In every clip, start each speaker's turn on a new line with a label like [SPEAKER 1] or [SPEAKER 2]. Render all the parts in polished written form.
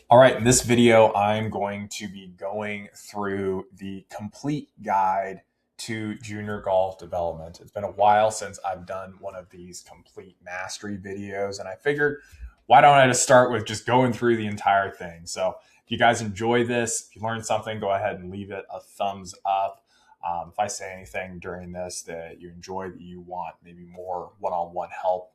[SPEAKER 1] All right, in this video, I'm going to be going through the complete guide to junior golf development. It's been a while since I've done one of these complete mastery videos, and I figured, why don't I just start with just going through the entire thing? So if you guys enjoy this, if you learned something, go ahead and leave it a thumbs up. If I say anything during this that you enjoy, that you want maybe more one-on-one help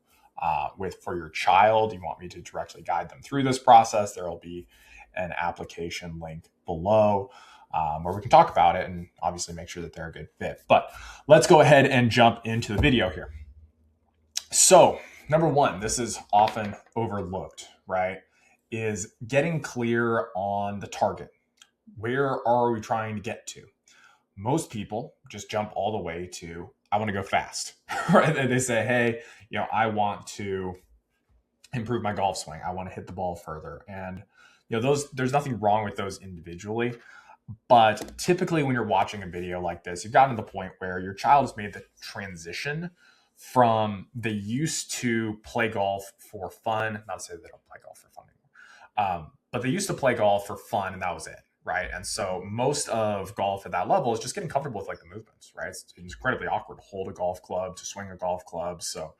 [SPEAKER 1] with for your child, you want me to directly guide them through this process, there will be an application link below where we can talk about it and obviously make sure that they're a good fit. But let's go ahead and jump into the video here. So number one, this is often overlooked, right? Is getting clear on the target. Where are we trying to get to? Most people just jump all the way to, I want to go fast, right? They say, hey, I want to improve my golf swing. I want to hit the ball further. And, there's nothing wrong with those individually. But typically when you're watching a video like this, you've gotten to the point where your child has made the transition from they used to play golf for fun. Not to say they don't play golf for fun anymore. But they used to play golf for fun and that was it. Right. And so most of golf at that level is just getting comfortable with the movements, right? It's incredibly awkward to hold a golf club, to swing a golf club. So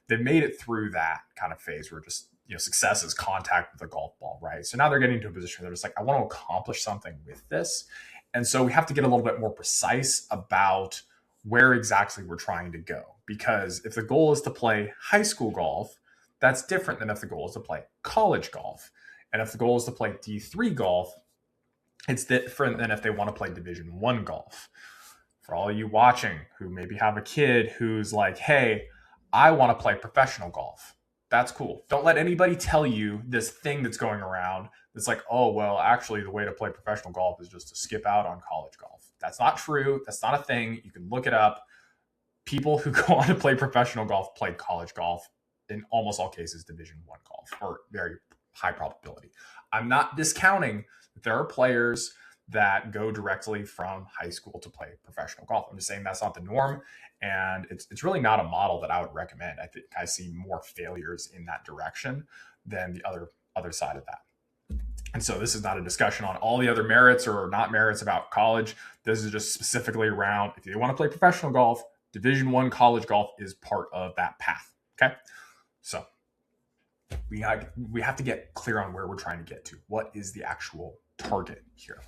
[SPEAKER 1] they've made it through that kind of phase where just, success is contact with the golf ball, right? So now they're getting to a position where they're just like, I want to accomplish something with this. And so we have to get a little bit more precise about where exactly we're trying to go. Because if the goal is to play high school golf, that's different than if the goal is to play college golf. And if the goal is to play D3 golf, it's different than if they want to play Division I golf. For all of you watching who maybe have a kid who's like, hey, I want to play professional golf. That's cool. Don't let anybody tell you this thing that's going around that's like, oh, well, actually, the way to play professional golf is just to skip out on college golf. That's not true. That's not a thing. You can look it up. People who go on to play professional golf play college golf, in almost all cases, Division I golf, or very high probability. I'm not discounting that there are players that go directly from high school to play professional golf. I'm just saying that's not the norm. And it's really not a model that I would recommend. I think I see more failures in that direction than the other side of that. And so this is not a discussion on all the other merits or not merits about college. This is just specifically around if you want to play professional golf, Division I college golf is part of that path. Okay. So we have to get clear on where we're trying to get to. What is the actual target here?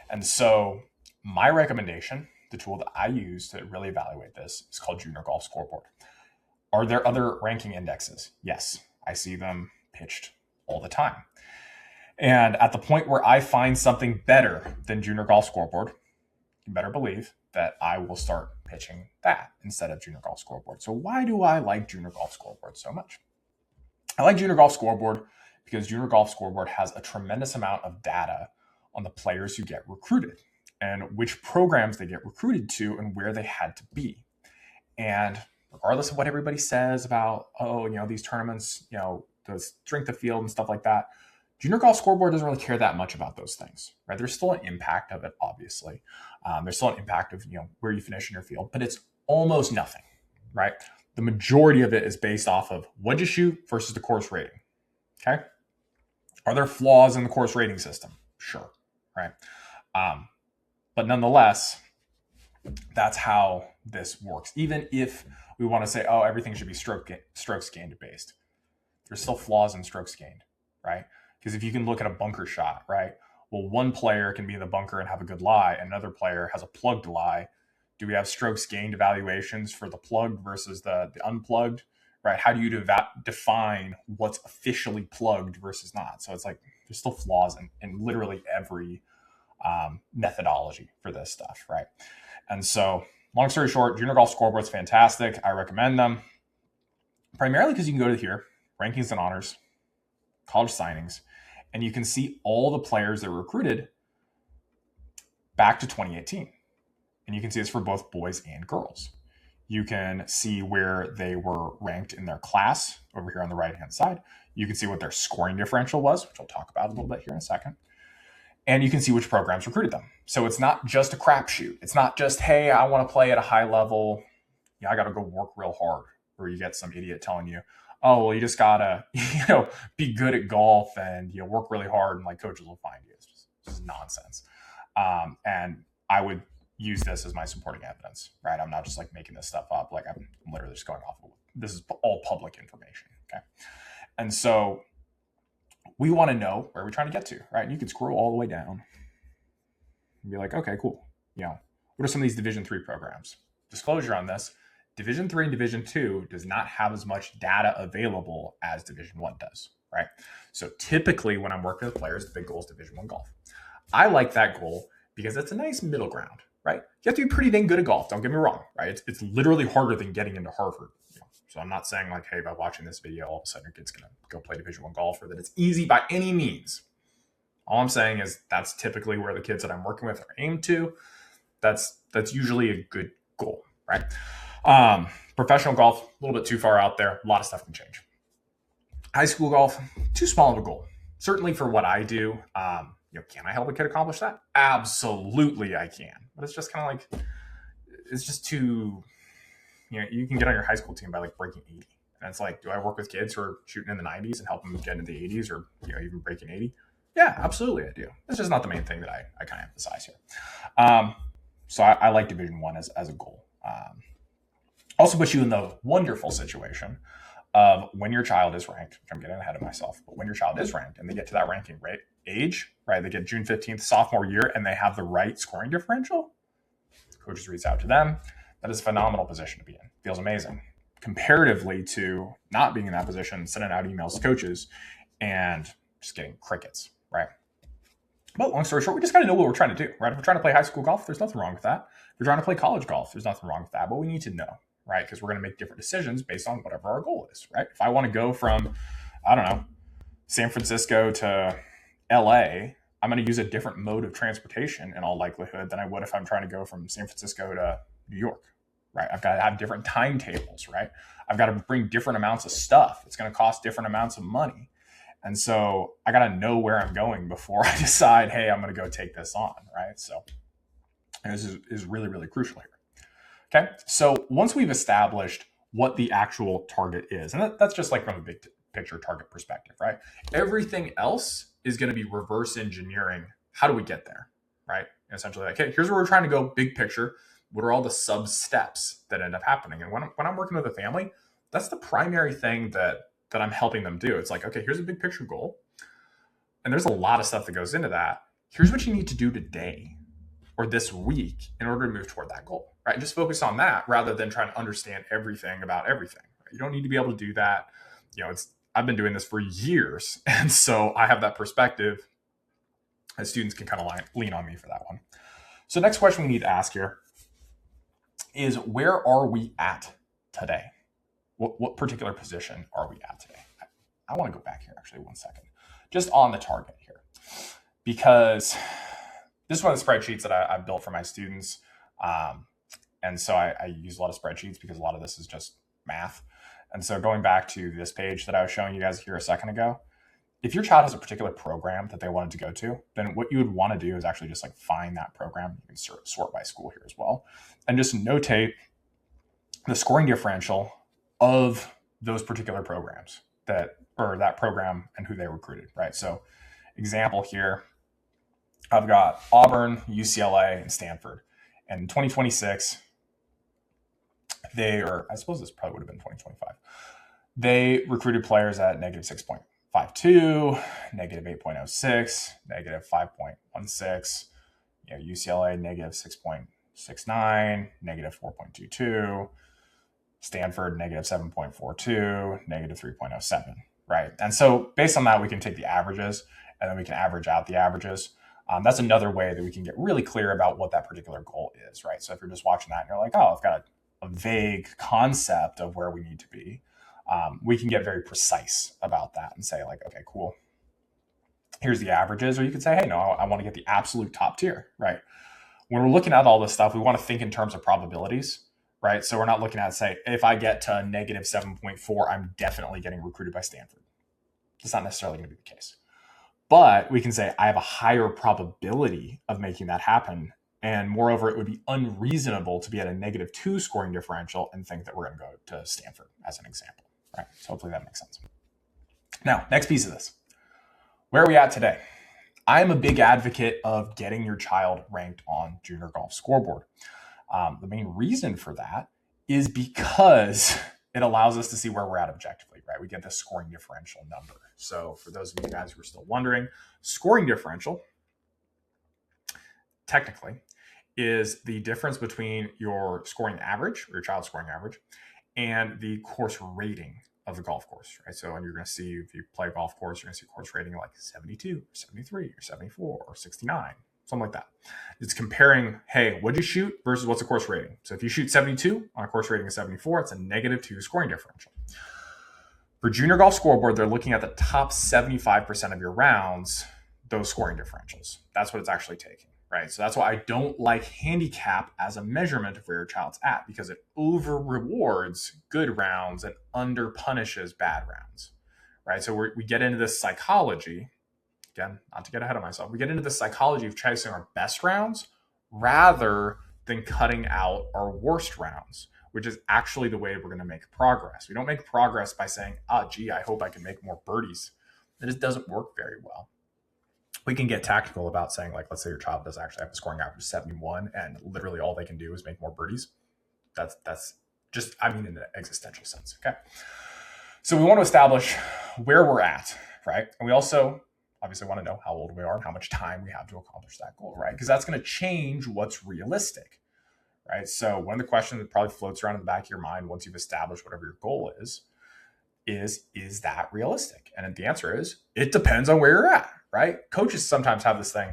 [SPEAKER 1] And so my recommendation, the tool that I use to really evaluate this, is called Junior Golf Scoreboard. Are there other ranking indexes? Yes, I see them pitched all the time. And at the point where I find something better than Junior Golf Scoreboard, you better believe that I will start pitching that instead of Junior Golf Scoreboard. So why do I like Junior Golf Scoreboard so much? I like Junior Golf Scoreboard because Junior Golf Scoreboard has a tremendous amount of data on the players who get recruited and which programs they get recruited to and where they had to be. And regardless of what everybody says about, these tournaments, the strength of field and stuff like that, Junior Golf Scoreboard doesn't really care that much about those things, right? There's still an impact of it, obviously. There's still an impact of, where you finish in your field, but it's almost nothing, right? The majority of it is based off of what'd you shoot versus the course rating, okay? Are there flaws in the course rating system? Sure, right? But nonetheless, that's how this works. Even if we want to say, oh, everything should be strokes gained based, there's still flaws in strokes gained, right? Because if you can look at a bunker shot, right? Well, one player can be in the bunker and have a good lie, and another player has a plugged lie. Do we have strokes gained evaluations for the plugged versus the unplugged, right? How do you define what's officially plugged versus not? So it's like there's still flaws in literally every methodology for this stuff, right? And so long story short, Junior Golf Scoreboard's fantastic. I recommend them primarily because you can go to here, rankings and honors, college signings, and you can see all the players that were recruited back to 2018. And you can see this for both boys and girls. You can see where they were ranked in their class over here on the right-hand side. You can see what their scoring differential was, which I'll talk about a little bit here in a second. And you can see which programs recruited them. So it's not just a crapshoot. It's not just, hey, I want to play at a high level. I got to go work real hard. Or you get some idiot telling you, oh, well, you just gotta, be good at golf and, work really hard and like coaches will find you. It's just nonsense. And I would use this as my supporting evidence, right? I'm not just like making this stuff up. Like I'm literally just going off of this is all public information. Okay. And so we want to know where we're trying to get to, right? And you can scroll all the way down and be like, okay, cool. What are some of these Division III programs? Disclosure on this: Division III and Division II does not have as much data available as Division I does, right? So typically when I'm working with players, the big goal is Division I golf. I like that goal because it's a nice middle ground, right? You have to be pretty dang good at golf. Don't get me wrong, right? It's literally harder than getting into Harvard. So I'm not saying like, hey, by watching this video, all of a sudden your kid's going to go play Division I golf, or that it's easy by any means. All I'm saying is that's typically where the kids that I'm working with are aimed to. That's usually a good goal, right? Professional golf, a little bit too far out there. A lot of stuff can change. High school golf, too small of a goal. Certainly for what I do. Can I help a kid accomplish that? Absolutely I can. But it's just kind of like, it's just too, you can get on your high school team by like breaking 80. And it's like, do I work with kids who are shooting in the 90s and help them get into the 80s or, even breaking 80? Yeah, absolutely I do. It's just not the main thing that I kind of emphasize here. So I like Division I as a goal. Also puts you in the wonderful situation of when your child is ranked, which I'm getting ahead of myself, but when your child is ranked and they get to that ranking rate age, right? They get June 15th, sophomore year, and they have the right scoring differential. Coaches reach out to them. That is a phenomenal position to be in. Feels amazing. Comparatively to not being in that position, sending out emails to coaches and just getting crickets, right? But long story short, we just got to know what we're trying to do, right? If we're trying to play high school golf, there's nothing wrong with that. If we're trying to play college golf, there's nothing wrong with that. But we need to know, right? Because we're going to make different decisions based on whatever our goal is, right? If I want to go from, I don't know, San Francisco to LA, I'm going to use a different mode of transportation in all likelihood than I would if I'm trying to go from San Francisco to New York, right? I've got to have different timetables, right? I've got to bring different amounts of stuff. It's going to cost different amounts of money. And so I got to know where I'm going before I decide, hey, I'm going to go take this on, right? So this is really, really crucial here. Okay, so once we've established what the actual target is, and that's just like from a big picture target perspective, right? Everything else is going to be reverse engineering. How do we get there, right? And essentially, like, hey, here's where we're trying to go, big picture. What are all the sub steps that end up happening? And when I'm working with a family, that's the primary thing that I'm helping them do. It's like, okay, here's a big picture goal. And there's a lot of stuff that goes into that. Here's what you need to do today or this week in order to move toward that goal, right? And just focus on that rather than trying to understand everything about everything. Right? You don't need to be able to do that. I've been doing this for years. And so I have that perspective, and students can kind of lean on me for that one. So next question we need to ask here is, where are we at today? What particular position are we at today? I want to go back here actually 1 second, just on the target here, because this is one of the spreadsheets that I've built for my students. And so I use a lot of spreadsheets because a lot of this is just math. And so going back to this page that I was showing you guys here a second ago, if your child has a particular program that they wanted to go to, then what you would want to do is actually just like find that program. You can sort by school here as well, and just notate the scoring differential of those particular programs that program and who they recruited, right? So example here, I've got Auburn, UCLA, and Stanford. And in 2026, I suppose this probably would have been 2025, they recruited players at negative 6.52, negative 8.06, negative 5.16, UCLA negative 6.69, negative 4.22, Stanford negative 7.42, negative 3.07, right? And so based on that, we can take the averages and then we can average out the averages. That's another way that we can get really clear about what that particular goal is, right? So if you're just watching that and you're like, oh, I've got a vague concept of where we need to be, we can get very precise about that and say like, okay, cool, here's the averages. Or you could say, hey, no, I want to get the absolute top tier, right? When we're looking at all this stuff, we want to think in terms of probabilities, right? So we're not looking at, say, if I get to negative 7.4, I'm definitely getting recruited by Stanford. That's not necessarily going to be the case. But we can say I have a higher probability of making that happen. And moreover, it would be unreasonable to be at a -2 scoring differential and think that we're going to go to Stanford, as an example, right? So hopefully that makes sense. Now, next piece of this. Where are we at today? I am a big advocate of getting your child ranked on Junior Golf Scoreboard. The main reason for that is because it allows us to see where we're at objectively, right? We get the scoring differential number. So for those of you guys who are still wondering, scoring differential technically is the difference between your scoring average, or your child's scoring average, and the course rating of the golf course, right? So, and you're going to see, if you play a golf course, you're going to see course rating like 72, or 73, or 74, or 69, something like that. It's comparing, hey, what'd you shoot versus what's the course rating? So if you shoot 72 on a course rating of 74, it's a -2 scoring differential. For Junior Golf Scoreboard, they're looking at the top 75% of your rounds, those scoring differentials. That's what it's actually taking, right? So that's why I don't like handicap as a measurement of where your child's at, because it over rewards good rounds and under punishes bad rounds, right? So we get into this psychology, again, not to get ahead of myself, we get into the psychology of chasing our best rounds rather than cutting out our worst rounds, which is actually the way we're going to make progress. We don't make progress by saying, gee, I hope I can make more birdies. It just doesn't work very well. We can get tactical about saying, like, let's say your child does actually have a scoring average of 71 and literally all they can do is make more birdies. That's just, I mean, in an existential sense. Okay. So we want to establish where we're at, right? And we also obviously want to know how old we are and how much time we have to accomplish that goal, right? Because that's going to change what's realistic, right? So one of the questions that probably floats around in the back of your mind once you've established whatever your goal is that realistic? And the answer is, it depends on where you're at, right? Coaches sometimes have this thing,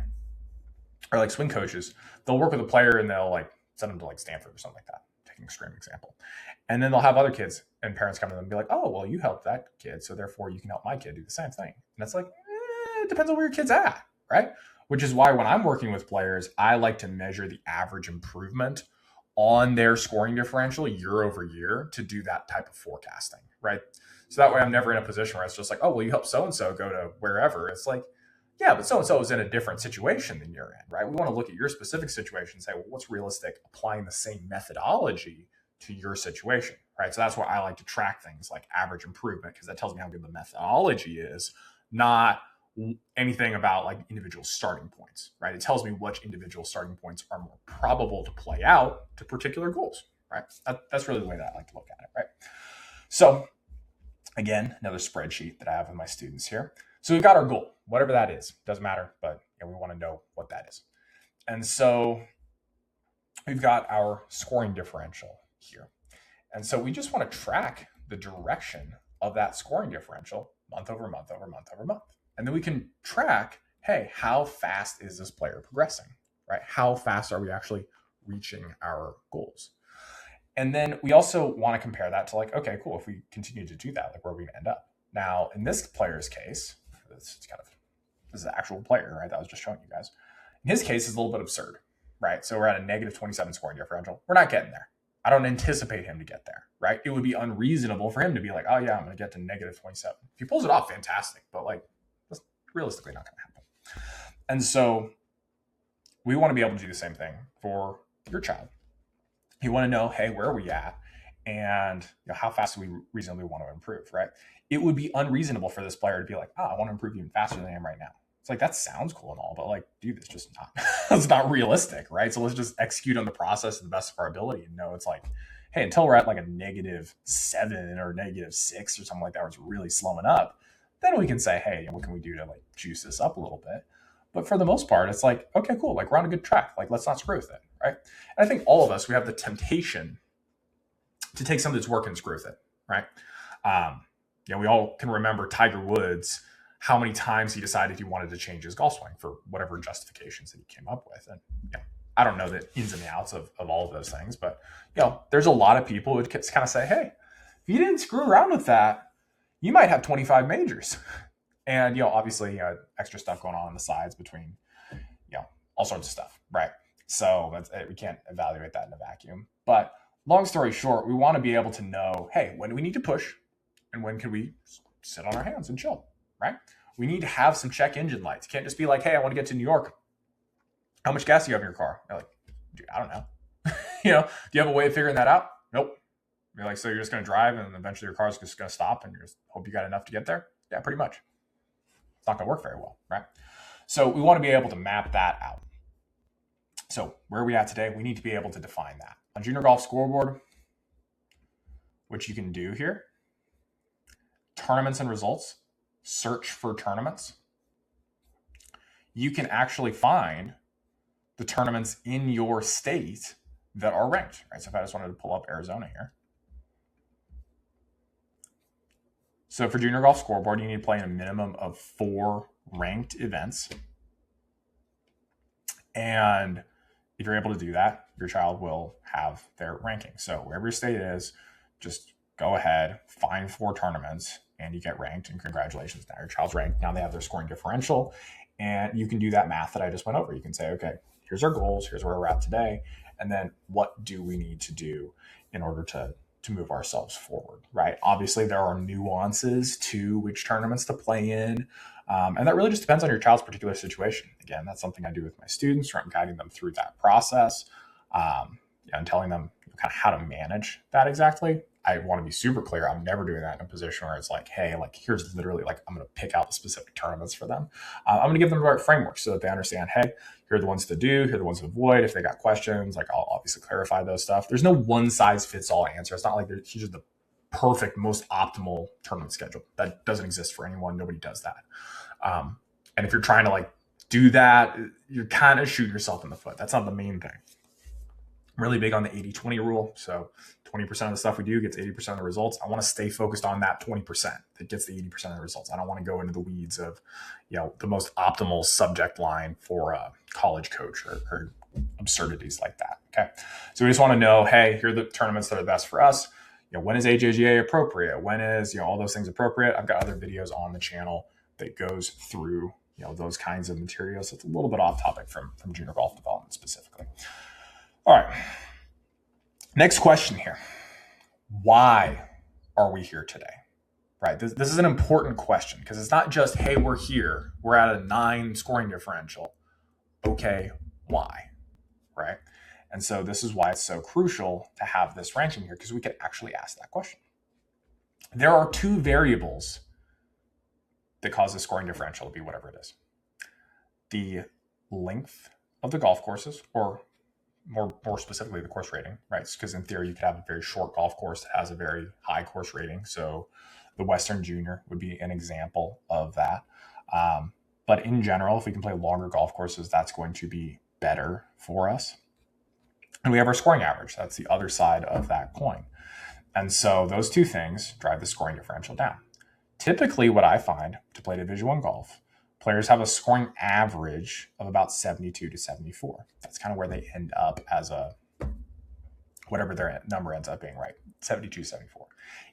[SPEAKER 1] or like swing coaches, they'll work with a player and they'll like send them to like Stanford or something like that, take an extreme example. And then they'll have other kids and parents come to them and be like, oh, well, you helped that kid, so therefore you can help my kid do the same thing. And it's like, it depends on where your kid's at, right? Which is why when I'm working with players, I like to measure the average improvement on their scoring differential year over year to do that type of forecasting, right? So that way I'm never in a position where it's just like, oh, well, you helped so-and-so go to wherever. It's like, yeah, but so-and-so is in a different situation than you're in, right? We want to look at your specific situation and say, well, what's realistic applying the same methodology to your situation, right? So that's why I like to track things like average improvement, because that tells me how good the methodology is, not anything about like individual starting points, right? It tells me which individual starting points are more probable to play out to particular goals, right? That's really the way that I like to look at it, right? So again, another spreadsheet that I have with my students here. So we've got our goal, whatever that is, doesn't matter, but we want to know what that is. And so we've got our scoring differential here. And so we just want to track the direction of that scoring differential month over month over month over month. And then we can track, hey, how fast is this player progressing, right? How fast are we actually reaching our goals? And then we also want to compare that to like, okay, cool, if we continue to do that, like where are we going to end up? Now, in this player's case, this is an actual player, right? That I was just showing you guys. In his case, it's a little bit absurd, right? So we're at a -27 scoring differential. We're not getting there. I don't anticipate him to get there, right? It would be unreasonable for him to be like, oh yeah, I'm going to get to -27. If he pulls it off, fantastic. But like, that's realistically not going to happen. And so we want to be able to do the same thing for your child. You want to know, hey, where are we at? And how fast do we reasonably want to improve, right? It would be unreasonable for this player to be like, I want to improve even faster than I am right now. It's like, that sounds cool and all, but like, dude, it's just not, it's not realistic, right? So let's just execute on the process to the best of our ability and know it's like, hey, until we're at like a -7 or -6 or something like that, where it's really slowing up, then we can say, hey, what can we do to like juice this up a little bit? But for the most part, it's like, okay, cool. Like we're on a good track. Like let's not screw with it, right? And I think all of us, we have the temptation to take something that's working and screw with it, right? We all can remember Tiger Woods, how many times he decided he wanted to change his golf swing for whatever justifications that he came up with. And I don't know the ins and the outs of all of those things, but there's a lot of people who would kind of say, hey, if you didn't screw around with that, you might have 25 majors. And, obviously, extra stuff going on the sides between, all sorts of stuff, right? So we can't evaluate that in a vacuum. But long story short, we want to be able to know, hey, when do we need to push and when can we sit on our hands and chill, right? We need to have some check engine lights. It can't just be like, hey, I want to get to New York. How much gas do you have in your car? You're like, dude, I don't know. Do you have a way of figuring that out? Nope. You're like, so you're just going to drive and eventually your car's just going to stop and you just hope you got enough to get there? Yeah, pretty much. It's not going to work very well, right? So we want to be able to map that out. So where are we at today? We need to be able to define that. On Junior Golf Scoreboard, which you can do here, tournaments and results, search for tournaments. You can actually find the tournaments in your state that are ranked, right? So if I just wanted to pull up Arizona here. So for Junior Golf Scoreboard, you need to play in a minimum of 4 ranked events. And if you're able to do that, your child will have their ranking. So wherever your state is, just go ahead, find 4 tournaments, and you get ranked. And congratulations, now your child's ranked. Now they have their scoring differential. And you can do that math that I just went over. You can say, okay, here's our goals, here's where we're at today. And then what do we need to do in order to move ourselves forward, right? Obviously, there are nuances to which tournaments to play in. And that really just depends on your child's particular situation. Again, that's something I do with my students, where I'm guiding them through that process and telling them kind of how to manage that exactly. I want to be super clear. I'm never doing that in a position where it's like, hey, like here's literally like, I'm going to pick out the specific tournaments for them. I'm going to give them the right framework so that they understand, hey, here are the ones to do, here are the ones to avoid. If they got questions, like I'll obviously clarify those stuff. There's no one size fits all answer. It's not like here's just the perfect, most optimal tournament schedule. That doesn't exist for anyone. Nobody does that. And if you're trying to like do that, you're kind of shooting yourself in the foot. That's not the main thing. I'm really big on the 80-20 rule. So 20% of the stuff we do gets 80% of the results. I want to stay focused on that 20% that gets the 80% of the results. I don't want to go into the weeds of, the most optimal subject line for a college coach or absurdities like that. Okay. So we just want to know, hey, here are the tournaments that are best for us. When is AJGA appropriate? When is, all those things appropriate? I've got other videos on the channel that goes through, those kinds of materials. It's a little bit off topic from junior golf development specifically. All right. Next question here. Why are we here today? Right. This is an important question because it's not just, hey, we're here. We're at a 9 scoring differential. Okay, why? Right. And so this is why it's so crucial to have this ranking here, because we can actually ask that question. There are 2 variables that cause the scoring differential to be whatever it is. The length of the golf courses, or more specifically, the course rating, right? Because in theory, you could have a very short golf course that has a very high course rating. So the Western Junior would be an example of that. But in general, if we can play longer golf courses, that's going to be better for us. And we have our scoring average. That's the other side of that coin. And so those 2 things drive the scoring differential down. Typically, what I find to play Division I golf, players have a scoring average of about 72 to 74. That's kind of where they end up as whatever their number ends up being, right? 72, 74.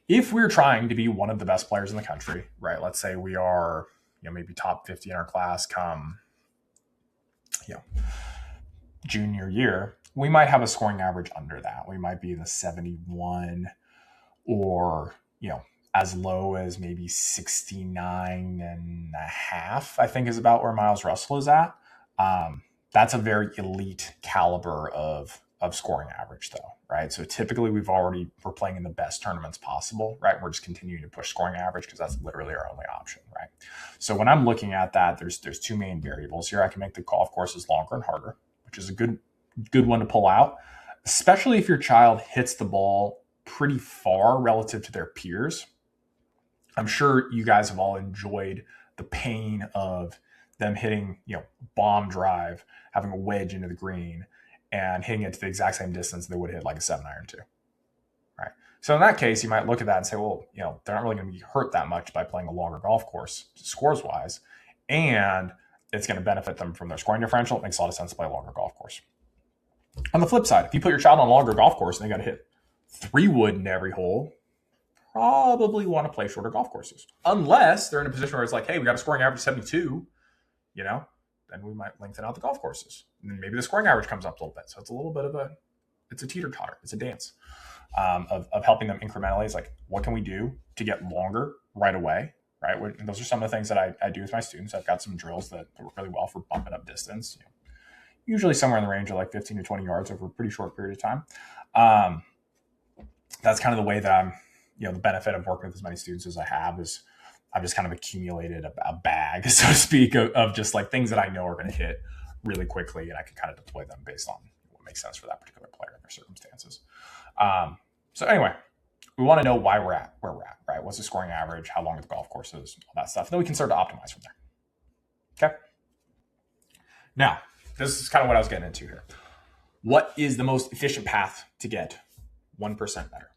[SPEAKER 1] If we're trying to be one of the best players in the country, right? Let's say we are, maybe top 50 in our class come, junior year, we might have a scoring average under that. We might be in the 71 or, as low as maybe 69 and a half, I think is about where Miles Russell is at. That's a very elite caliber of scoring average though, right? So typically we're playing in the best tournaments possible, right? We're just continuing to push scoring average because that's literally our only option, right? So when I'm looking at that, there's 2 main variables here. I can make the golf courses longer and harder, which is a good one to pull out, especially if your child hits the ball pretty far relative to their peers. I'm sure you guys have all enjoyed the pain of them hitting, bomb drive, having a wedge into the green and hitting it to the exact same distance they would hit like a 7-iron too, right? So in that case, you might look at that and say, well, they're not really going to be hurt that much by playing a longer golf course scores wise, and it's going to benefit them from their scoring differential. It makes a lot of sense to play a longer golf course. On the flip side, if you put your child on a longer golf course and they got to hit 3 wood in every hole, probably want to play shorter golf courses. Unless they're in a position where it's like, hey, we got a scoring average of 72, then we might lengthen out the golf courses. And then maybe the scoring average comes up a little bit. So it's a little bit of it's a teeter-totter. It's a dance of helping them incrementally. It's like, what can we do to get longer right away, right? And those are some of the things that I do with my students. I've got some drills that work really well for bumping up distance, usually somewhere in the range of like 15 to 20 yards over a pretty short period of time. that's kind of the way that I'm, the benefit of working with as many students as I have is I've just kind of accumulated a bag, so to speak, of just like things that I know are going to hit really quickly, and I can kind of deploy them based on what makes sense for that particular player and their circumstances. So anyway, we want to know why we're at where we're at, right? What's the scoring average? How long are the golf courses? All that stuff. And then we can start to optimize from there. Okay. Now, this is kind of what I was getting into here. What is the most efficient path to get 1% better?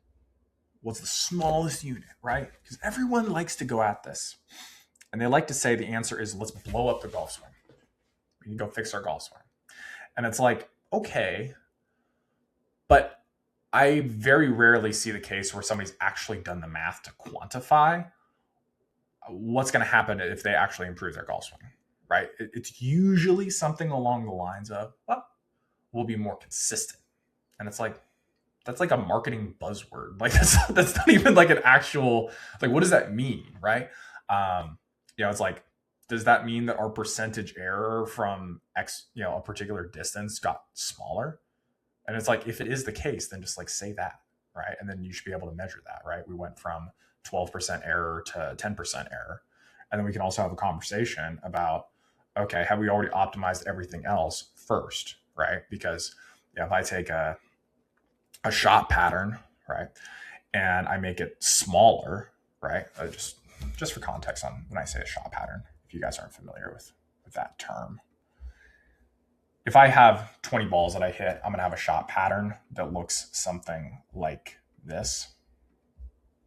[SPEAKER 1] What's the smallest unit, right? Because everyone likes to go at this. And they like to say the answer is, let's blow up the golf swing. We can go fix our golf swing. And it's like, okay, but I very rarely see the case where somebody's actually done the math to quantify what's going to happen if they actually improve their golf swing, right? It's usually something along the lines of, well, we'll be more consistent. And it's like, that's like a marketing buzzword. Like that's not even like an actual, like, what does that mean? Right. It's like, does that mean that our percentage error from a particular distance got smaller? And it's like, if it is the case, then just like say that, right? And then you should be able to measure that, right? We went from 12% error to 10% error. And then we can also have a conversation about, okay, have we already optimized everything else first, right? Because if I take a shot pattern, right, and I make it smaller, right? Just for context on when I say a shot pattern, if you guys aren't familiar with that term. If I have 20 balls that I hit, I'm going to have a shot pattern that looks something like this.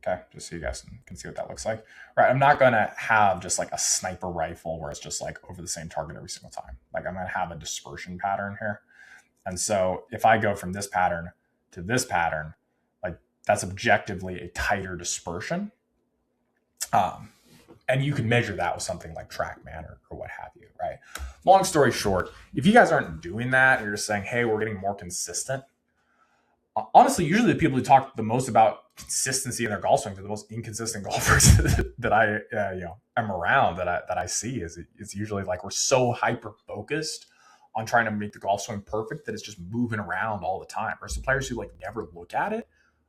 [SPEAKER 1] Okay, just so you guys can see what that looks like. Right, I'm not going to have just like a sniper rifle where it's just like over the same target every single time. Like I'm going to have a dispersion pattern here. And so if I go from this pattern to this pattern, like that's objectively a tighter dispersion. And you can measure that with something like TrackMan or what have you, right? Long story short, if you guys aren't doing that and you're just saying, hey, we're getting more consistent, honestly, usually the people who talk the most about consistency in their golf swings are the most inconsistent golfers that I am around, that I see. It's usually like we're so hyper focused on trying to make the golf swing perfect that it's just moving around all the time. Whereas the players who like never look at it,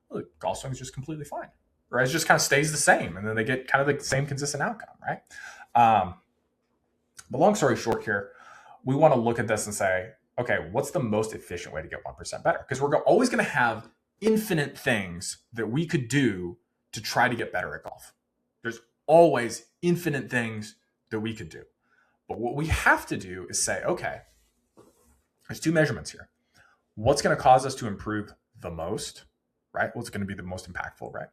[SPEAKER 1] well, the golf swing is just completely fine. Right? It just kind of stays the same, and then they get kind of the same consistent outcome, right? But long story short here, we want to look at this and say, okay, what's the most efficient way to get 1% better? Because we're always going to have infinite things that we could do to try to get better at golf. There's always infinite things that we could do. But what we have to do is say, okay, there's two measurements here. What's going to cause us to improve the most, right? What's going to be the most impactful, right?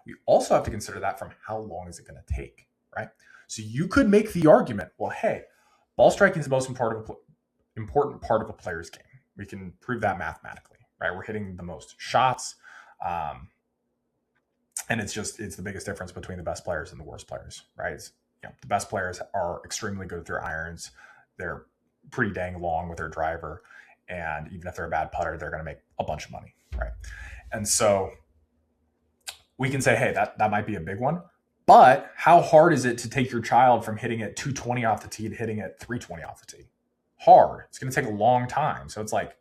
[SPEAKER 1] We also have to consider that from how long is it going to take, right? So you could make the argument, well, hey, ball striking is the most important part of a player's game. We can prove that mathematically, right? We're hitting the most shots. And it's the biggest difference between the best players and the worst players, right? The best players are extremely good with their irons. They're pretty dang long with their driver. And even if they're a bad putter, they're going to make a bunch of money, right? And so we can say, hey, that might be a big one. But how hard is it to take your child from hitting at 220 off the tee to hitting at 320 off the tee? Hard. It's going to take a long time. So it's like,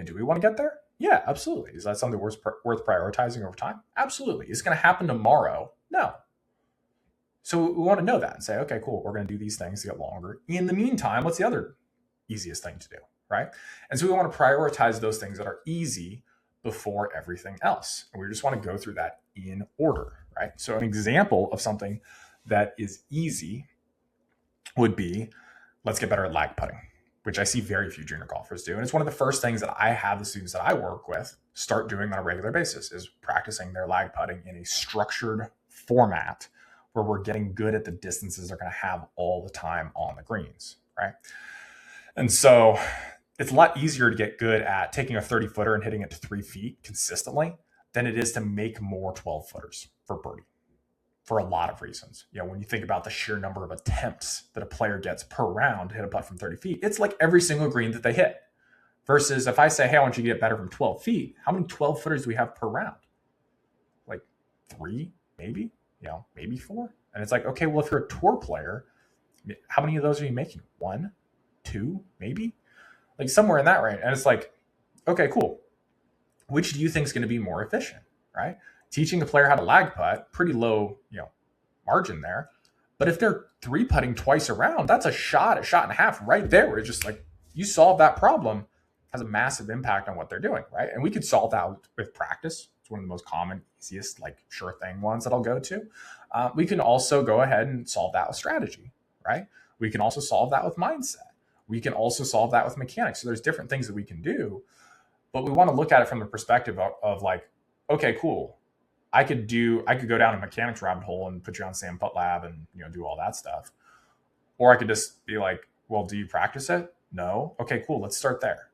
[SPEAKER 1] do we want to get there? Yeah, absolutely. Is that something worth prioritizing over time? Absolutely. Is it going to happen tomorrow? No. So we want to know that and say, okay, cool. We're going to do these things to get longer. In the meantime, what's the other easiest thing to do, right? And so we want to prioritize those things that are easy before everything else. And we just want to go through that in order, right? So an example of something that is easy would be, let's get better at lag putting, which I see very few junior golfers do. And it's one of the first things that I have the students that I work with start doing on a regular basis is practicing their lag putting in a structured format where we're getting good at the distances they're going to have all the time on the greens, right? And so it's a lot easier to get good at taking a 30-footer and hitting it to 3 feet consistently than it is to make more 12-footers for birdie for a lot of reasons. When you think about the sheer number of attempts that a player gets per round to hit a putt from 30 feet, it's like every single green that they hit. Versus if I say, hey, I want you to get better from 12 feet, how many 12-footers do we have per round? Like 3, maybe, maybe 4. And it's like, okay, well, if you're a tour player, how many of those are you making? 1, 2, maybe? Like somewhere in that range. And it's like, okay, cool. Which do you think is going to be more efficient, right? Teaching a player how to lag putt, pretty low, margin there. But if they're three putting twice around, that's a shot and a half right there. Where it's just like you solve that problem, has a massive impact on what they're doing, right? And we could solve that with practice. It's one of the most common, easiest, like sure thing ones that I'll go to. We can also go ahead and solve that with strategy, right? We can also solve that with mindset. We can also solve that with mechanics. So there's different things that we can do, but we want to look at it from the perspective of like, okay, cool. I could go down a mechanics rabbit hole and put you on Sam Putt Lab and do all that stuff. Or I could just be like, well, do you practice it? No. Okay, cool. Let's start there.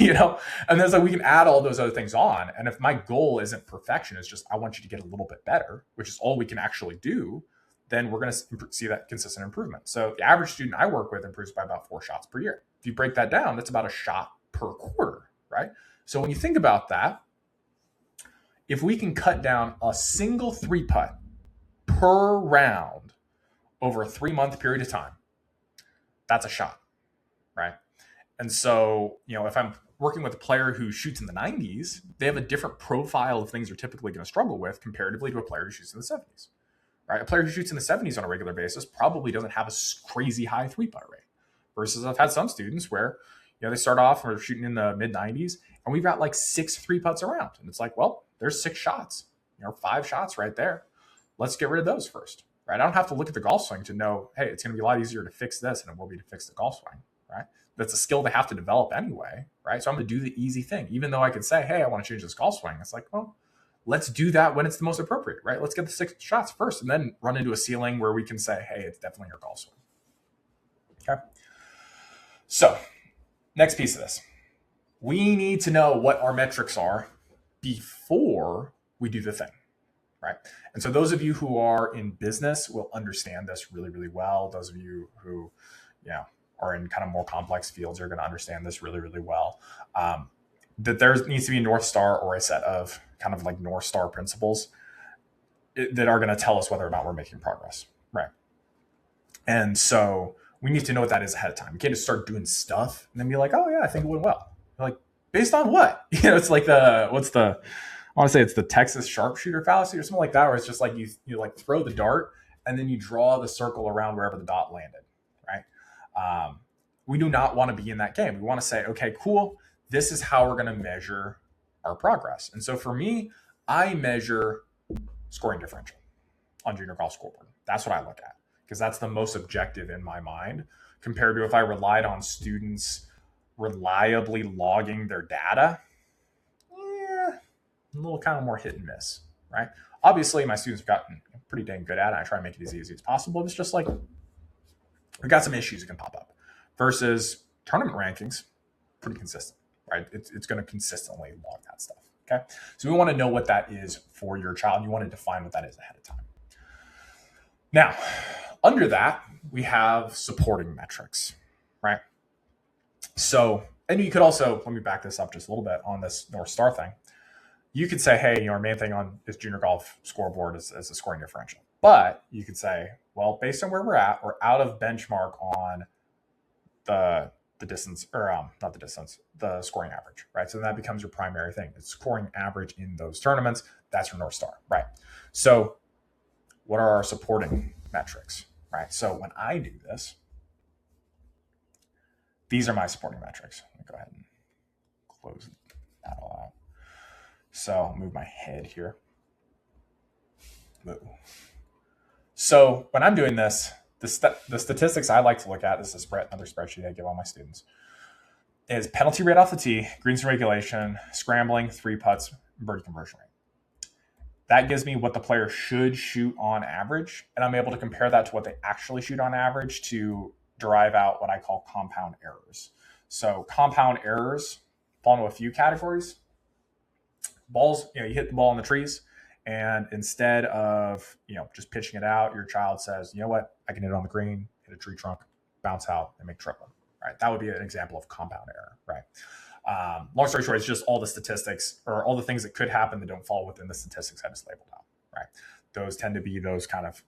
[SPEAKER 1] And then we can add all those other things on. And if my goal isn't perfection, it's just I want you to get a little bit better, which is all we can actually do, then we're going to see that consistent improvement. So the average student I work with improves by about 4 shots per year. If you break that down, that's about a shot per quarter, right? So when you think about that, if we can cut down a single 3-putt per round over a 3-month period of time, that's a shot, right? And so, if I'm working with a player who shoots in the 90s, they have a different profile of things they're typically going to struggle with comparatively to a player who shoots in the 70s, right? A player who shoots in the 70s on a regular basis probably doesn't have a crazy high 3-putt rate. Versus I've had some students where, they start off or shooting in the mid 90s and we've got like 6 3-putts around. And it's like, well, there's 6 shots, 5 shots right there. Let's get rid of those first, right? I don't have to look at the golf swing to know, hey, it's going to be a lot easier to fix this than it will be to fix the golf swing, right? That's a skill they have to develop anyway, right? So I'm going to do the easy thing. Even though I could say, hey, I want to change this golf swing. It's like, well, let's do that when it's the most appropriate, right? Let's get the 6 shots first and then run into a ceiling where we can say, hey, it's definitely your golf swing. Okay. So next piece of this, we need to know what our metrics are before we do the thing, right? And so those of you who are in business will understand this really, really well. Those of you who, are in kind of more complex fields are going to understand this really, really well. That there needs to be a North Star or a set of kind of like North Star principles that are going to tell us whether or not we're making progress, right? And so we need to know what that is ahead of time. We can't just start doing stuff and then be like, oh yeah, I think it went well. You're like, based on what? It's like I want to say it's the Texas sharpshooter fallacy or something like that, where it's just like you like throw the dart and then you draw the circle around wherever the dot landed, right? We do not want to be in that game. We want to say, okay, cool. This is how we're going to measure our progress. And so for me, I measure scoring differential on Junior Golf Scoreboard. That's what I look at because that's the most objective in my mind compared to if I relied on students reliably logging their data. A little kind of more hit and miss, right? Obviously, my students have gotten pretty dang good at it. I try to make it as easy as possible. It's just like we've got some issues that can pop up versus tournament rankings, pretty consistent, right? It's going to consistently log that stuff, okay? So we want to know what that is for your child. You want to define what that is ahead of time. Now, under that, we have supporting metrics, right? So, and you could also, let me back this up just a little bit on this North Star thing. You could say, hey, our main thing on this Junior Golf Scoreboard is a scoring differential. But you could say, well, based on where we're out of benchmark on the distance, or not the distance, the scoring average, right? So that becomes your primary thing. It's scoring average in those tournaments. That's your North Star, right? So what are our supporting metrics, right? So when I do this, these are my supporting metrics. Let me go ahead and close that all out. So I'll move my head here. Move. So when I'm doing this, the statistics I like to look at, this is another spreadsheet I give all my students, is penalty rate off the tee, greens in regulation, scrambling, 3 putts, birdie conversion rate. That gives me what the player should shoot on average, and I'm able to compare that to what they actually shoot on average to derive out what I call compound errors. So compound errors fall into a few categories. Balls, you hit the ball in the trees, and instead of just pitching it out, your child says, you know what, I can hit it on the green, hit a tree trunk, bounce out, and make triple. Right? That would be an example of compound error. Right? Long story short, it's just all the statistics or all the things that could happen that don't fall within the statistics I just labeled out. Right? Those tend to be those kind of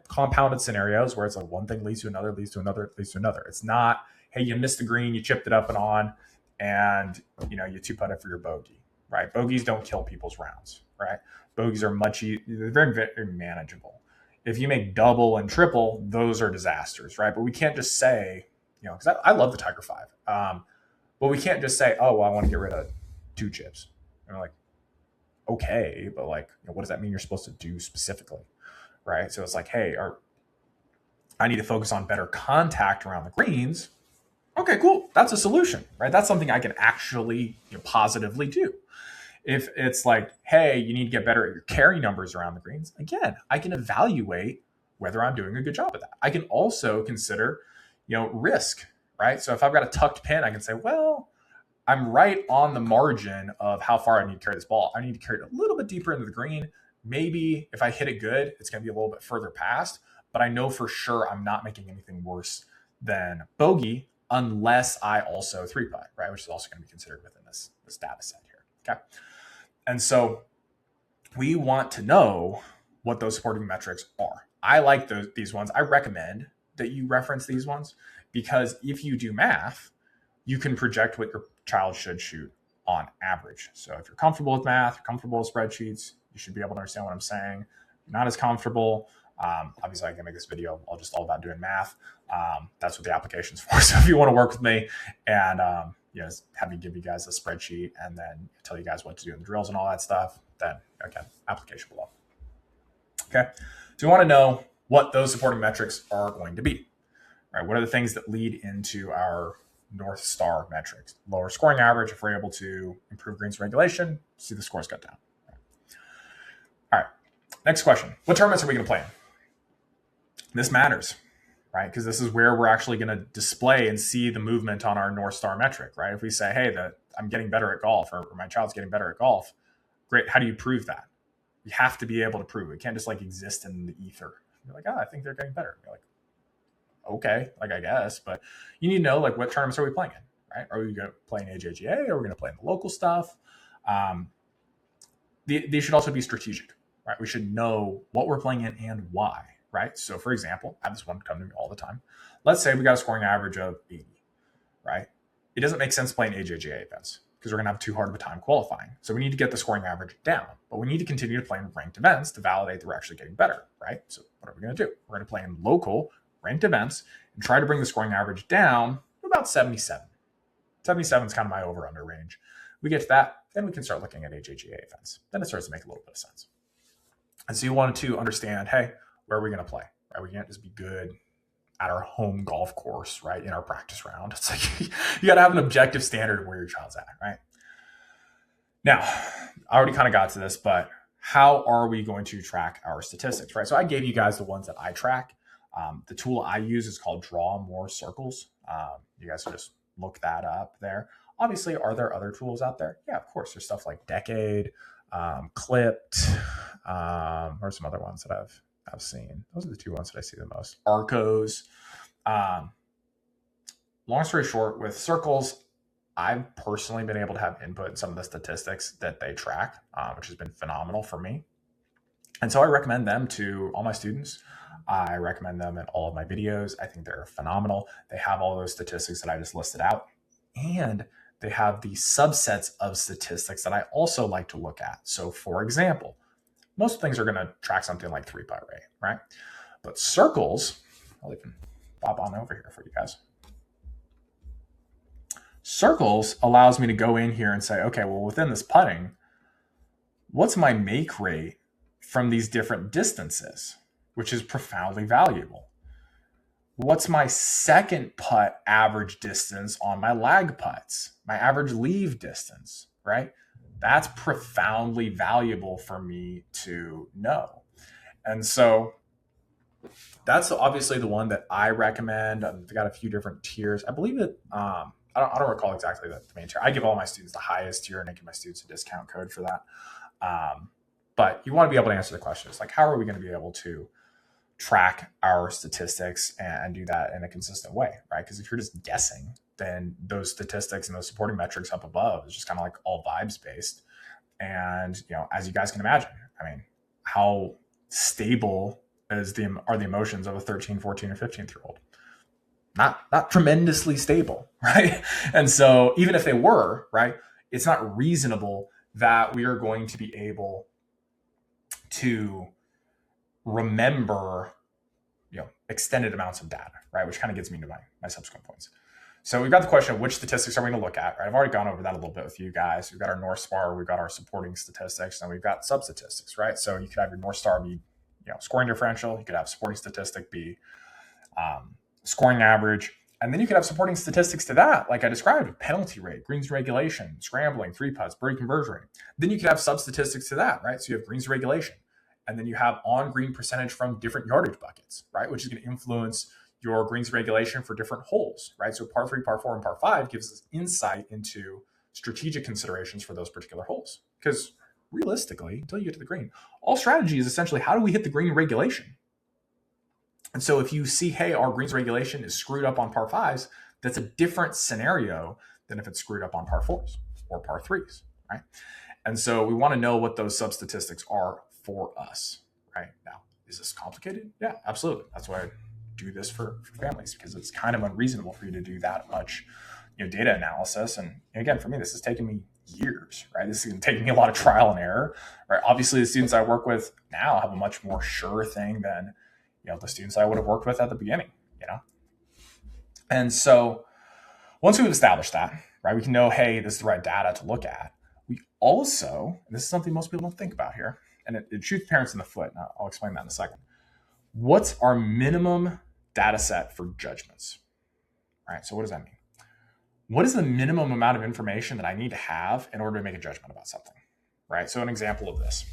[SPEAKER 1] compounded scenarios where it's like one thing leads to another, leads to another, leads to another. It's not, hey, you missed the green, you chipped it up and on, and you 2-putted for your bogey. Right? Bogeys don't kill people's rounds, right? bogeys are they're very, very manageable. If you make double and triple, those are disasters, right? But we can't just say, because I love the Tiger 5. But we can't just say, oh, well, I want to get rid of 2 chips. And we're like, okay, but like, what does that mean you're supposed to do specifically, right? So it's like, hey, I need to focus on better contact around the greens. Okay, cool. That's a solution, right? That's something I can actually positively do. If it's like, hey, you need to get better at your carry numbers around the greens, again, I can evaluate whether I'm doing a good job of that. I can also consider, risk, right? So if I've got a tucked pin, I can say, well, I'm right on the margin of how far I need to carry this ball. I need to carry it a little bit deeper into the green. Maybe if I hit it good, it's going to be a little bit further past, but I know for sure I'm not making anything worse than bogey unless I also 3-putt, right? Which is also going to be considered within this data set here, okay? And so we want to know what those supporting metrics are. I like these ones. I recommend that you reference these ones because if you do math, you can project what your child should shoot on average. So if you're comfortable with math, you're comfortable with spreadsheets, you should be able to understand what I'm saying. If you're not as comfortable, obviously I can make this video all about doing math. That's what the application's for. So if you want to work with me and have me give you guys a spreadsheet and then tell you guys what to do in the drills and all that stuff, then okay, application below. Okay, so we want to know what those supporting metrics are going to be. Right? What are the things that lead into our North Star metrics? Lower scoring average. If we're able to improve greens regulation, see the scores cut down. All right. Next question. What tournaments are we going to play in? This matters, right? Because this is where we're actually going to display and see the movement on our North Star metric, right? If we say, hey, I'm getting better at golf or my child's getting better at golf, great. How do you prove that? You have to be able to prove it. It can't just like exist in the ether. You're like, I think they're getting better. You're like, okay, like I guess, but you need to know like what tournaments are we playing in, right? Are we going to play in AJGA? Or are we going to play in the local stuff? They should also be strategic, right? We should know what we're playing in and why, right? So for example, I have this one come to me all the time. Let's say we got a scoring average of 80, right? It doesn't make sense playing AJGA events because we're going to have too hard of a time qualifying. So we need to get the scoring average down, but we need to continue to play in ranked events to validate that we're actually getting better, right? So what are we going to do? We're going to play in local ranked events and try to bring the scoring average down to about 77. 77 is kind of my over-under range. We get to that, then we can start looking at AJGA events. Then it starts to make a little bit of sense. And so you wanted to understand, hey, where are we going to play? Right? We can't just be good at our home golf course, right? In our practice round. It's like you got to have an objective standard of where your child's at, right? Now, I already kind of got to this, but how are we going to track our statistics, right? So I gave you guys the ones that I track. The tool I use is called Draw More Circles. You guys can just look that up there. Obviously, are there other tools out there? Yeah, of course. There's stuff like Decade, Clipped, or some other ones that I've seen. Those are the 2 ones that I see the most. Arcos. Long story short, with Circles, I've personally been able to have input in some of the statistics that they track, which has been phenomenal for me. And so I recommend them to all my students. I recommend them in all of my videos. I think they're phenomenal. They have all those statistics that I just listed out. And they have the subsets of statistics that I also like to look at. So for example, most things are going to track something like 3-putt rate, right? But Circles, I'll even pop on over here for you guys. Circles allows me to go in here and say, okay, well, within this putting, what's my make rate from these different distances, which is profoundly valuable. What's my second putt average distance on my lag putts, my average leave distance, right? That's profoundly valuable for me to know. And so that's obviously the one that I recommend. I've got a few different tiers. I believe that, I don't recall exactly the main tier. I give all my students the highest tier and I give my students a discount code for that. But you want to be able to answer the questions like, how are we going to be able to track our statistics and do that in a consistent way, right? Because if you're just guessing, then those statistics and those supporting metrics up above is just kind of like all vibes based. And, as you guys can imagine, I mean, how stable are the emotions of a 13, 14, or 15-year-old? Not tremendously stable, right? And so even if they were, right, it's not reasonable that we are going to be able to remember, extended amounts of data, right? Which kind of gets me to my subsequent points. So we've got the question of which statistics are we going to look at, right? I've already gone over that a little bit with you guys. We've got our North Star, we've got our supporting statistics, and we've got sub-statistics, right? So you could have your North Star be, scoring differential. You could have supporting statistic be scoring average. And then you could have supporting statistics to that, like I described, penalty rate, greens regulation, scrambling, 3-putts, birdie conversion rate. Then you could have sub-statistics to that, right? So you have greens regulation. And then you have on-green percentage from different yardage buckets, right? Which is going to influence your greens regulation for different holes, right? So par 3, par 4, and par 5 gives us insight into strategic considerations for those particular holes. Because realistically, until you get to the green, all strategy is essentially how do we hit the green regulation? And so if you see, hey, our greens regulation is screwed up on par 5s, that's a different scenario than if it's screwed up on par 4s or par 3s, right? And so we want to know what those sub-statistics are for us, right? Now, is this complicated? Yeah, absolutely. That's why I do this for families, because it's kind of unreasonable for you to do that much data analysis. And again, for me, this has taken me years, right? This is taking me a lot of trial and error, right? Obviously, the students I work with now have a much more sure thing than the students I would have worked with at the beginning, And so once we've established that, right, we can know, hey, this is the right data to look at. We also, and this is something most people don't think about here, and it shoots parents in the foot. And I'll explain that in a second. What's our minimum data set for judgments? All right, so what does that mean? What is the minimum amount of information that I need to have in order to make a judgment about something, right? So an example of this,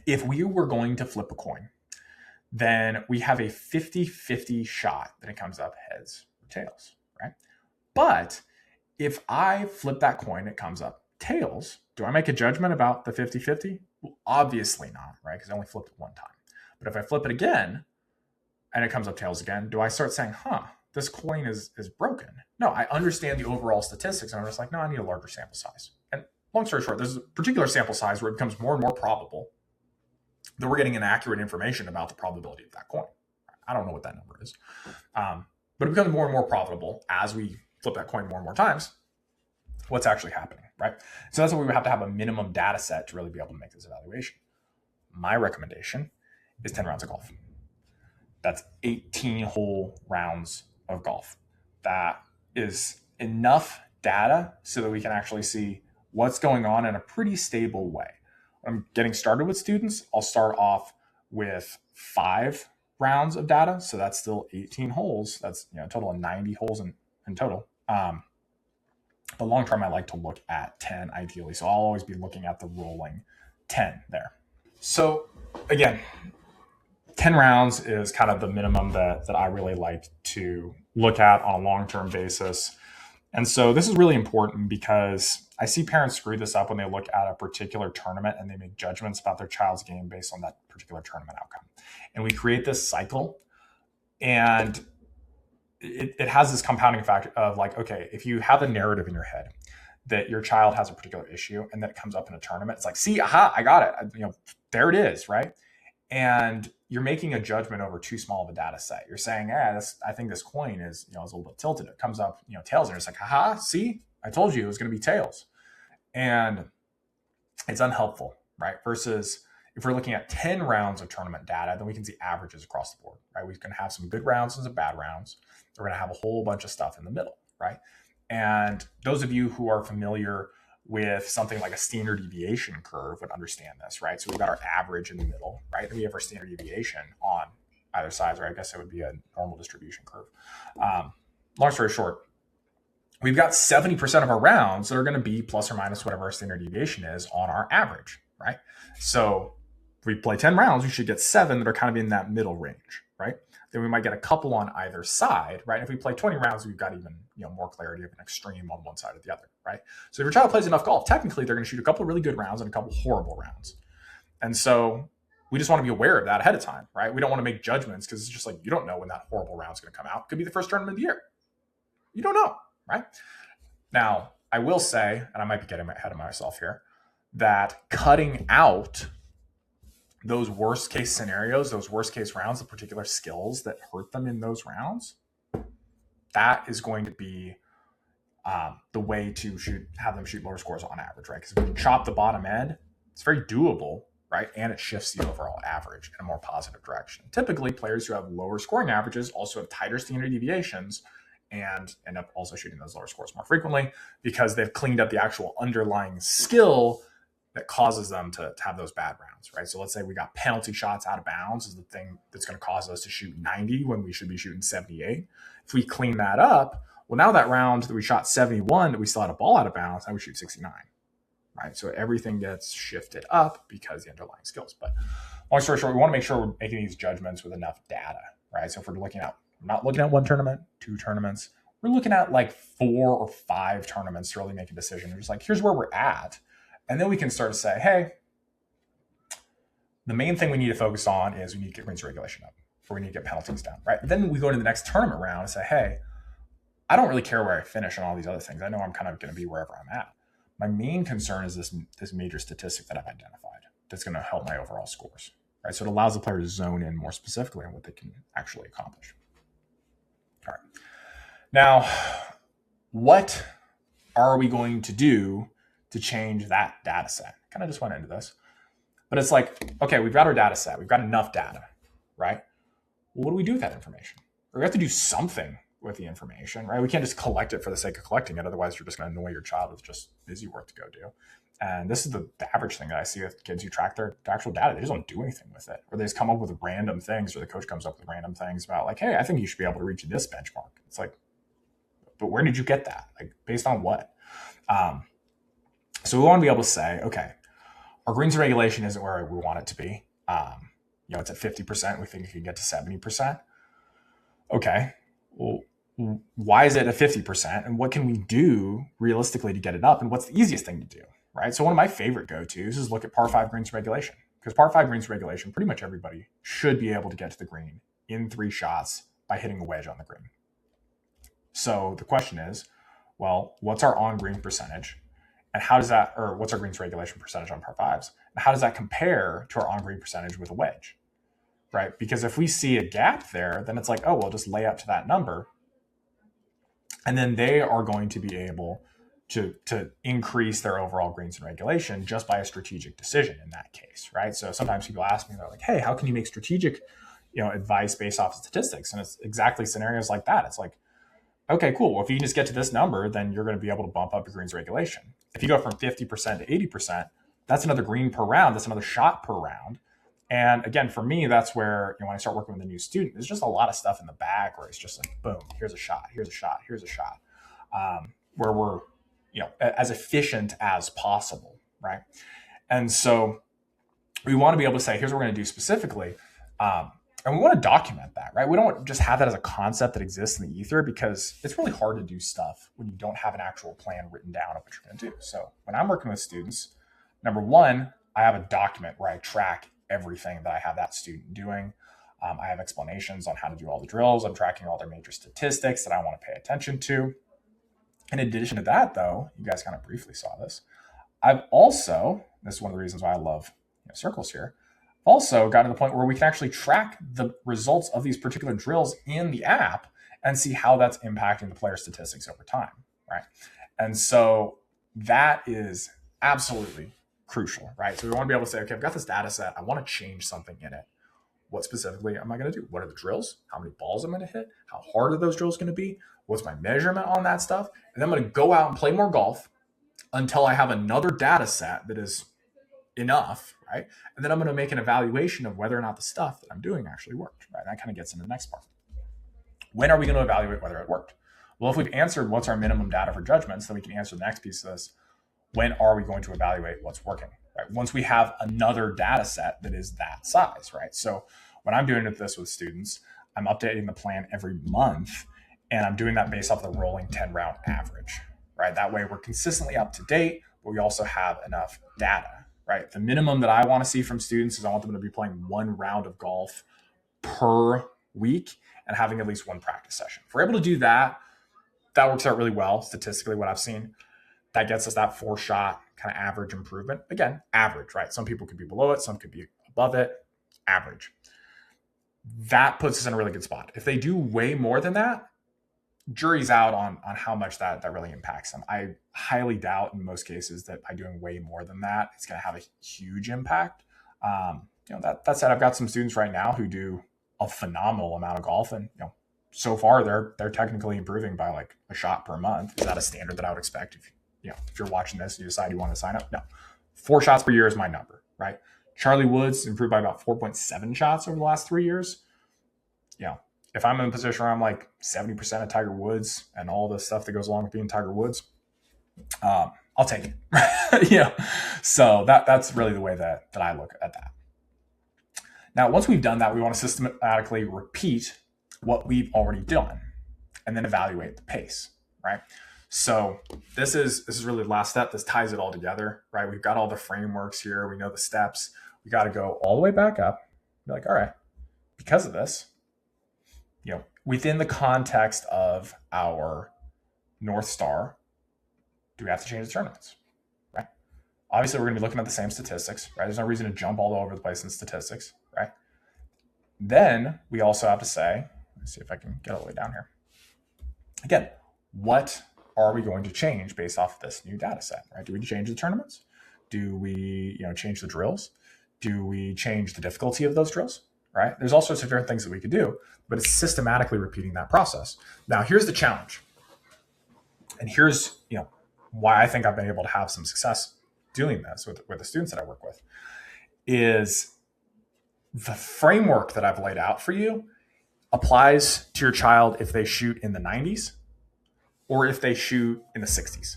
[SPEAKER 1] if we were going to flip a coin, then we have a 50-50 shot that it comes up heads or tails, right? But if I flip that coin, it comes up tails. Do I make a judgment about the 50-50? Well, obviously not, right? Because I only flipped it one time. But if I flip it again and it comes up tails again, do I start saying, this coin is broken? No, I understand the overall statistics. And I'm just like, no, I need a larger sample size. And long story short, there's a particular sample size where it becomes more and more probable that we're getting inaccurate information about the probability of that coin. I don't know what that number is. But it becomes more and more probable as we flip that coin more and more times what's actually happening, right? So that's why we would have to have a minimum data set to really be able to make this evaluation. My recommendation is 10 rounds of golf. That's 18 whole rounds of golf. That is enough data so that we can actually see what's going on in a pretty stable way. When I'm getting started with students, I'll start off with 5 rounds of data. So that's still 18 holes. That's a total of 90 holes in total. But long term, I like to look at 10 ideally. So I'll always be looking at the rolling 10 there. So again, 10 rounds is kind of the minimum that I really like to look at on a long-term basis. And so this is really important because I see parents screw this up when they look at a particular tournament and they make judgments about their child's game based on that particular tournament outcome. And we create this cycle, and it has this compounding effect of like, okay, if you have a narrative in your head that your child has a particular issue and then it comes up in a tournament, it's like, see, aha, I got it. There it is, right? And you're making a judgment over too small of a data set. You're saying, I think this coin is, is a little bit tilted. It comes up, tails, and it's like, haha, see, I told you it was going to be tails. And it's unhelpful, right? Versus if we're looking at 10 rounds of tournament data, then we can see averages across the board, right? We can have some good rounds and some bad rounds. We're going to have a whole bunch of stuff in the middle, right? And those of you who are familiar with something like a standard deviation curve would understand this, right? So we've got our average in the middle, right? Then we have our standard deviation on either side, or I guess it would be a normal distribution curve. Long story short, we've got 70% of our rounds that are going to be plus or minus whatever our standard deviation is on our average, right? So if we play 10 rounds, we should get 7 that are kind of in that middle range, right? Then we might get a couple on either side, right? If we play 20 rounds, we've got even more clarity of an extreme on one side or the other, right? So if your child plays enough golf, technically they're going to shoot a couple of really good rounds and a couple horrible rounds. And so we just want to be aware of that ahead of time, right? We don't want to make judgments because it's just like, you don't know when that horrible round is going to come out. It could be the first tournament of the year. You don't know, right? Now, I will say, and I might be getting ahead of myself here, that cutting out those worst case scenarios, those worst case rounds, the particular skills that hurt them in those rounds, that is going to be the way to have them shoot lower scores on average, right? Because if we can chop the bottom end, it's very doable right? And it shifts the overall average in a more positive direction. Typically, players who have lower scoring averages also have tighter standard deviations and end up also shooting those lower scores more frequently because they've cleaned up the actual underlying skill that causes them to have those bad rounds, right? So let's say we got penalty shots out of bounds is the thing that's going to cause us to shoot 90 when we should be shooting 78. If we clean that up, well, now that round that we shot 71, that we still had a ball out of bounds, now we shoot 69, right? So everything gets shifted up because the underlying skills. But long story short, we want to make sure we're making these judgments with enough data, right? So if we're not looking at one tournament, two tournaments, we're looking at like 4 or 5 tournaments to really make a decision. We're just like, here's where we're at. And then we can start to say, hey, the main thing we need to focus on is we need to get greens regulation up, or we need to get penalties down, right? But then we go into the next tournament round and say, hey, I don't really care where I finish on all these other things. I know I'm kind of going to be wherever I'm at. My main concern is this major statistic that I've identified that's going to help my overall scores, right? So it allows the player to zone in more specifically on what they can actually accomplish. All right. Now, what are we going to do to change that data set? Kind of just went into this. But it's like, okay, we've got our data set. We've got enough data, right? Well, what do we do with that information? We have to do something with the information, right? We can't just collect it for the sake of collecting it. Otherwise, you're just going to annoy your child with just busy work to go do. And this is the average thing that I see with kids who track their actual data. They just don't do anything with it. Or they just come up with random things, or the coach comes up with random things about like, hey, I think you should be able to reach this benchmark. It's like, but where did you get that? Like, based on what? So we want to be able to say, okay, our greens regulation isn't where we want it to be. It's at 50%. We think it can get to 70%. Okay, well, why is it at 50%? And what can we do realistically to get it up? And what's the easiest thing to do, right? So one of my favorite go-tos is look at par 5 greens regulation. Because par 5 greens regulation, pretty much everybody should be able to get to the green in 3 shots by hitting a wedge on the green. So the question is, well, what's our on-green percentage? And how does that, or what's our greens regulation percentage on par 5s? And how does that compare to our on-green percentage with a wedge, right? Because if we see a gap there, then it's like, oh, well, just lay up to that number. And then they are going to be able to increase their overall greens and regulation just by a strategic decision in that case, right? So sometimes people ask me, they're like, hey, how can you make strategic, advice based off of statistics? And it's exactly scenarios like that. It's like, okay, cool. Well, if you can just get to this number, then you're going to be able to bump up your greens regulation. If you go from 50% to 80%, that's another green per round. That's another shot per round. And again, for me, that's where, when I start working with a new student, there's just a lot of stuff in the bag where it's just like, boom, here's a shot, here's a shot, here's a shot, where we're, as efficient as possible, right? And so we want to be able to say, here's what we're going to do specifically. And we want to document that, right? We don't just have that as a concept that exists in the ether, because it's really hard to do stuff when you don't have an actual plan written down of what you're going to do. So when I'm working with students, number one, I have a document where I track everything that I have that student doing. I have explanations on how to do all the drills. I'm tracking all their major statistics that I want to pay attention to. In addition to that, though, you guys kind of briefly saw this. I've also, this is one of the reasons why I love circles here, also gotten to the point where we can actually track the results of these particular drills in the app and see how that's impacting the player statistics over time, right? And so that is absolutely crucial, right? So we want to be able to say, okay, I've got this data set. I want to change something in it. What specifically am I going to do? What are the drills? How many balls am I going to hit? How hard are those drills going to be? What's my measurement on that stuff? And then I'm going to go out and play more golf until I have another data set that is enough, right? And then I'm going to make an evaluation of whether or not the stuff that I'm doing actually worked, right? That kind of gets into the next part. When are we going to evaluate whether it worked? Well, if we've answered what's our minimum data for judgments, then we can answer the next piece of this. When are we going to evaluate what's working, right? Once we have another data set that is that size, right? So when I'm doing this with students, I'm updating the plan every month, and I'm doing that based off the rolling 10 round average, right? That way we're consistently up to date, but we also have enough data, right? The minimum that I want to see from students is I want them to be playing 1 round of golf per week and having at least 1 practice session. If we're able to do that, that works out really well statistically, what I've seen. That gets us that 4-shot kind of average improvement. Again, average, right? Some people could be below it, some could be above it, average. That puts us in a really good spot. If they do way more than that, jury's out on how much that really impacts them. I highly doubt in most cases that by doing way more than that, it's going to have a huge impact. That said, I've got some students right now who do a phenomenal amount of golf, and so far they're technically improving by like a shot per month. Is that a standard that I would expect if you're watching this and you decide you want to sign up? No, 4 shots per year is my number, right? Charlie Woods improved by about 4.7 shots over the last 3 years. If I'm in a position where I'm like 70% of Tiger Woods and all the stuff that goes along with being Tiger Woods, I'll take it. So that's really the way that I look at that. Now, once we've done that, we want to systematically repeat what we've already done and then evaluate the pace, right? So this is really the last step. This ties it all together, right? We've got all the frameworks here. We know the steps. We got to go all the way back up. Be like, all right, because of this, within the context of our North Star, do we have to change the tournaments, right? Obviously, we're going to be looking at the same statistics, right? There's no reason to jump all over the place in statistics, right? Then we also have to say, let's see if I can get all the way down here. Again, what are we going to change based off of this new data set, right? Do we change the tournaments? Do we, change the drills? Do we change the difficulty of those drills, right? There's all sorts of different things that we could do, but it's systematically repeating that process. Now, here's the challenge. And here's, why I think I've been able to have some success doing this with the students that I work with, is the framework that I've laid out for you applies to your child if they shoot in the 90s or if they shoot in the 60s,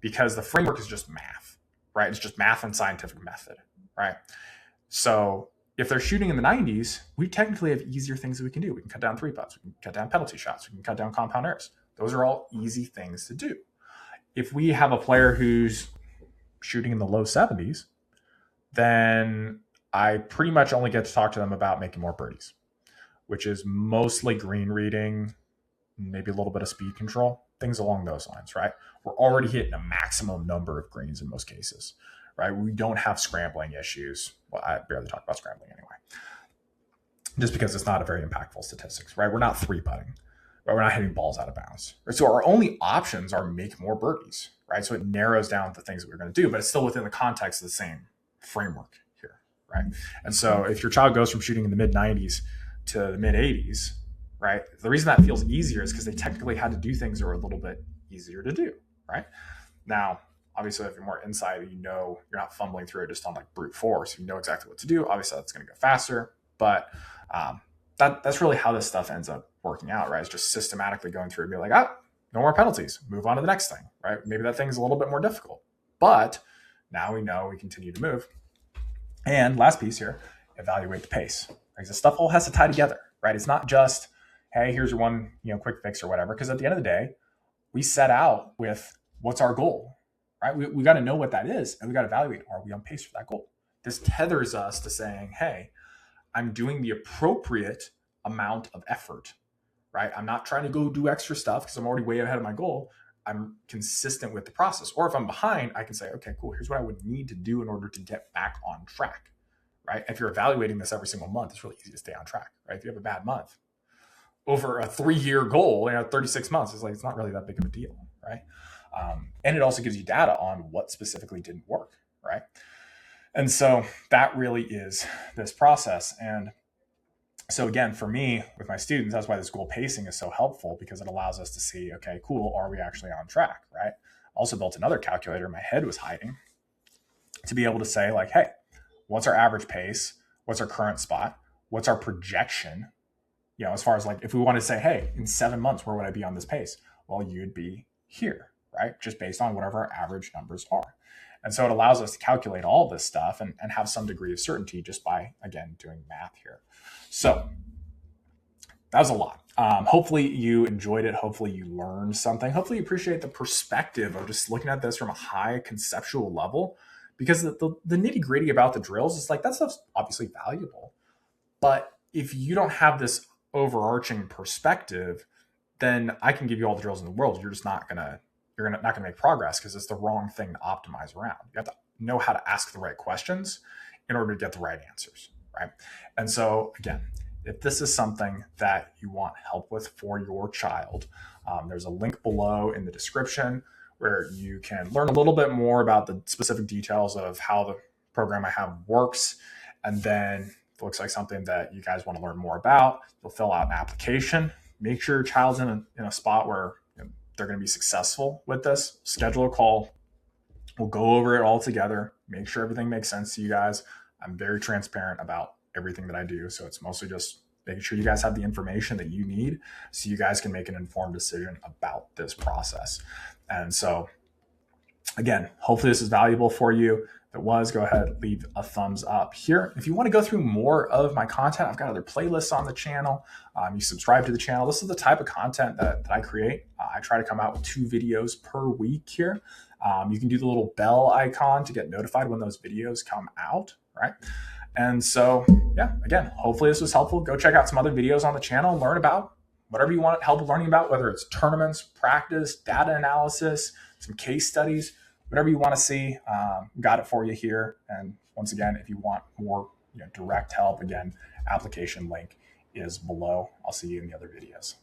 [SPEAKER 1] because the framework is just math, right? It's just math and scientific method, right? So if they're shooting in the 90s, we technically have easier things that we can do. We can cut down 3-putts, we can cut down penalty shots, we can cut down compound errors. Those are all easy things to do. If we have a player who's shooting in the low 70s, then I pretty much only get to talk to them about making more birdies, which is mostly green reading, maybe a little bit of speed control, things along those lines, right? We're already hitting a maximum number of greens in most cases, right? We don't have scrambling issues. Well, I barely talk about scrambling anyway, just because it's not a very impactful statistics, right? We're not 3-putting. Right? We're not hitting balls out of bounds. Right? So our only options are make more birdies, right? So it narrows down the things that we're going to do, but it's still within the context of the same framework here, right? And so if your child goes from shooting in the mid 90s to the mid 80s, right? The reason that feels easier is because they technically had to do things that were a little bit easier to do, right? Now, obviously, if you're more inside, you're not fumbling through it just on like brute force. You know exactly what to do. Obviously, that's going to go faster, but that's really how this stuff ends up working out, right? It's just systematically going through and be like, no more penalties. Move on to the next thing, right? Maybe that thing's a little bit more difficult, but now we know we continue to move. And last piece here, evaluate the pace. Because this stuff all has to tie together, right? It's not just, hey, here's your one, quick fix or whatever. Because at the end of the day, we set out with what's our goal, right? We got to know what that is, and we got to evaluate, are we on pace for that goal? This tethers us to saying, hey, I'm doing the appropriate amount of effort, right? I'm not trying to go do extra stuff because I'm already way ahead of my goal. I'm consistent with the process. Or if I'm behind, I can say, okay, cool. Here's what I would need to do in order to get back on track, right? If you're evaluating this every single month, it's really easy to stay on track, right? If you have a bad month over a 3-year goal, 36 months, it's not really that big of a deal, right? And it also gives you data on what specifically didn't work, right? And so that really is this process. And so again, for me, with my students, that's why this goal pacing is so helpful, because it allows us to see, okay, cool, are we actually on track, right? Also built another calculator my head was hiding to be able to say like, hey, what's our average pace? What's our current spot? What's our projection? As far as like, if we want to say, hey, in 7 months, where would I be on this pace? Well, you'd be here, right? Just based on whatever our average numbers are. And so it allows us to calculate all this stuff and have some degree of certainty just by, again, doing math here. So that was a lot. Hopefully you enjoyed it. Hopefully you learned something. Hopefully you appreciate the perspective of just looking at this from a high conceptual level, because the nitty gritty about the drills is like, that stuff's obviously valuable. But if you don't have this overarching perspective, then I can give you all the drills in the world. You're just not gonna make progress, because it's the wrong thing to optimize around. You have to know how to ask the right questions in order to get the right answers, right? And so again, if this is something that you want help with for your child, there's a link below in the description where you can learn a little bit more about the specific details of how the program I have works. And then if it looks like something that you guys want to learn more about, you'll fill out an application. Make sure your child's in a spot where they're going to be successful with this. Schedule a call. We'll go over it all together. Make sure everything makes sense to you guys. I'm very transparent about everything that I do. So it's mostly just making sure you guys have the information that you need so you guys can make an informed decision about this process. And so, again, hopefully this is valuable for you. If it was, go ahead, leave a thumbs up here. If you want to go through more of my content, I've got other playlists on the channel. You subscribe to the channel. This is the type of content that I create. I try to come out with 2 videos per week here. You can do the little bell icon to get notified when those videos come out, right? And so, yeah, again, hopefully this was helpful. Go check out some other videos on the channel, learn about whatever you want help learning about, whether it's tournaments, practice, data analysis, some case studies, whatever you want to see. Got it for you here. And once again, if you want more direct help, again, application link is below. I'll see you in the other videos.